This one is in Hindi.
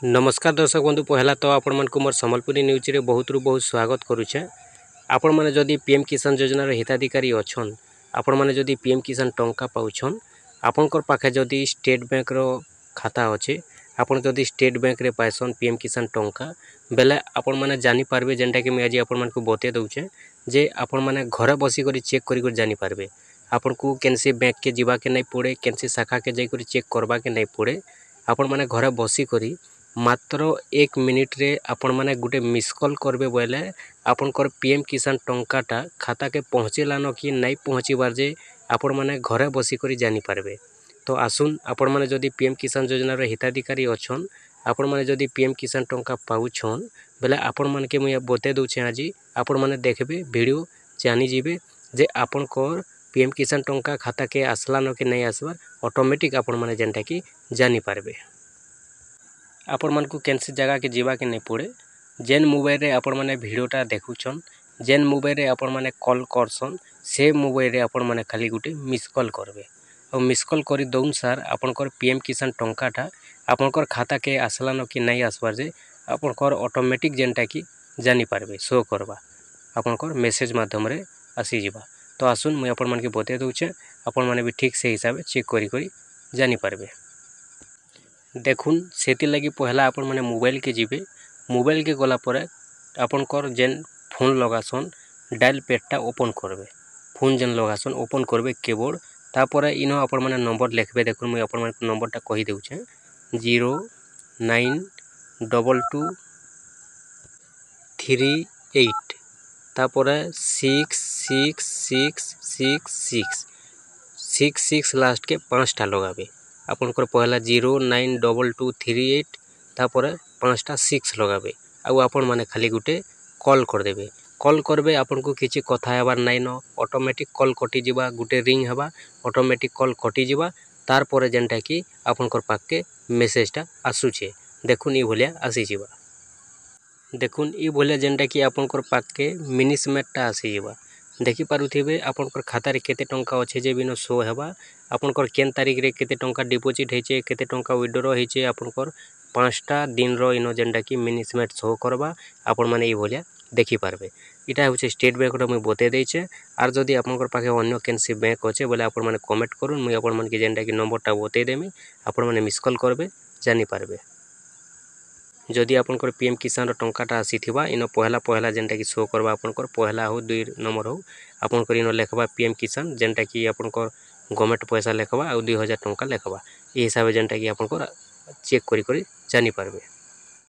नमस्कार दर्शक बंधु पहला तो आपण मन को मोर संबलपुरी न्यूज रे बहुत स्वागत करुछे। आपण माने जदि पीएम किसान योजना रे हिताधिकारी अछन, आपण माने जदि पीएम किसान टंका पाउछन, आपनकर पाखे जदि स्टेट बैंक रो खाता अछि, आपण जदि स्टेट बैंक रे पाइसन पीएम किसान टंका बेले आपण माने जानि पारबे जेंटा कि मैं आज आपण मन को बते दउछे जे आपण माने घरे बसी करी चेक करी कर जानि पारबे। आपण को केनसी बैंक के जीवा के नहीं पड़े, केनसी शाखा के जाई करी चेक करबा के नहीं पड़े। आपण माने घरे बसी करी मात्र 1 मिनिट रे आपण माने गुटे मिस कॉल करबे बोले आपनकर पीएम किसान टंकाटा खाता के पहुँचेलान कि नहीं पहुँचीबार जे आपण माने घरे बसी करी जानि पारबे। तो आसुन आपण माने जदि पीएम किसान योजना रे हिताधिकारी अछन, आपण माने जदि पीएम किसान टंका पाउछन बेले आपण माने के मुई बते दउछे। आज आपण माने देखबे वीडियो जानि जिबे जे आपनकर पीएम किसान टंका खाता के आसलान कि नहीं आसबार ऑटोमेटिक आपण माने जेंटा कि जानि पारबे। आपण मन को कैंसी जगह के जीवा के नहीं पड़े। जेन मोबाइल रे आपण माने वीडियोटा देखुछन, जेन मोबाइल रे आपण माने कॉल करसन से मोबाइल रे आपण माने खाली गुटे मिस कॉल करबे और मिस कॉल करी दउन सार आपनकर पीएम किसान टंकाटा आपनकर खाता के आसलान कि नहीं आसबार जे आपनकर ऑटोमेटिक जेनटा कि जानि पारबे शो करबा आपनकर मेसेज माध्यम रे आसी जिबा। तो आसुन मुई आपण मन के बते दउछे, आपण माने भी ठीक से हिसाब चेक करी करी जानि पारबे। देखुन सेति लगी पहला आपण माने मोबाइल के जीबे, मोबाइल के गला पर आपनकर जेन फोन लगासन डायल पैडटा ओपन करबे, फोन जेन लगासन ओपन करबे कीबोर्ड, तापर इनो आपण माने नंबर लिखबे। देखुन मुई आपण माने नंबरटा कहि देउछे 092238 तापर 666666 लास्ट के 5टा लगाबे। आपनकर पहला 092238 तापर 5टा 6 लगाबे आउ आपण माने खाली गुटे कॉल कर देबे। कॉल करबे आपन को किछि कथा हेबार नाइ न, ऑटोमेटिक कॉल कटि जिबा, गुटे रिंग हेबा ऑटोमेटिक कॉल कटि जिबा। तार परे जेनटा कि आपनकर पाक के मेसेजटा आसुछे देखुन ई भलिया आसी जिबा। देखुन ई भलिया जेनटा कि आपनकर पाक के मिनी स्मेटटा आसी जिबा। देखि पारुथिबे आपनकर खाता रे केते टंका अच्छे जे बिनो शो हेबा, आपनकर केन तारीख रे केते टंका डिपॉजिट हेचे, केते टंका विड्रॉ हेचे, आपनकर 5टा दिन रो इनो जेनटा कि मिनी स्मेट शो करबा आपण माने ई भलिया देखि पारबे। इटा होचे स्टेट बैंक रो मुई बते देइछे। आर जदि आपनकर पाखे अन्य केनसी बैंक अच्छे बोले आपण माने कमेंट करूँ, मुई आपण मन के जेनटा कि नंबरटा बते देमी, आपण माने मिस कॉल करबे जानि पारबे। जदि आपनकर पीएम किसान रो टंकाटा आसीथिबा इनो पहला जेनटा कि शो करबा आपनकर पहला हो 2 नंबर हो आपनकर इनो लेखबा पीएम किसान जेनटा कि आपनकर गवर्नमेंट पैसा लेखबा आ 2000 टंका लेखबा। ई हिसाब जेनटा कि आपनकर चेक करी करी जानि पारबे।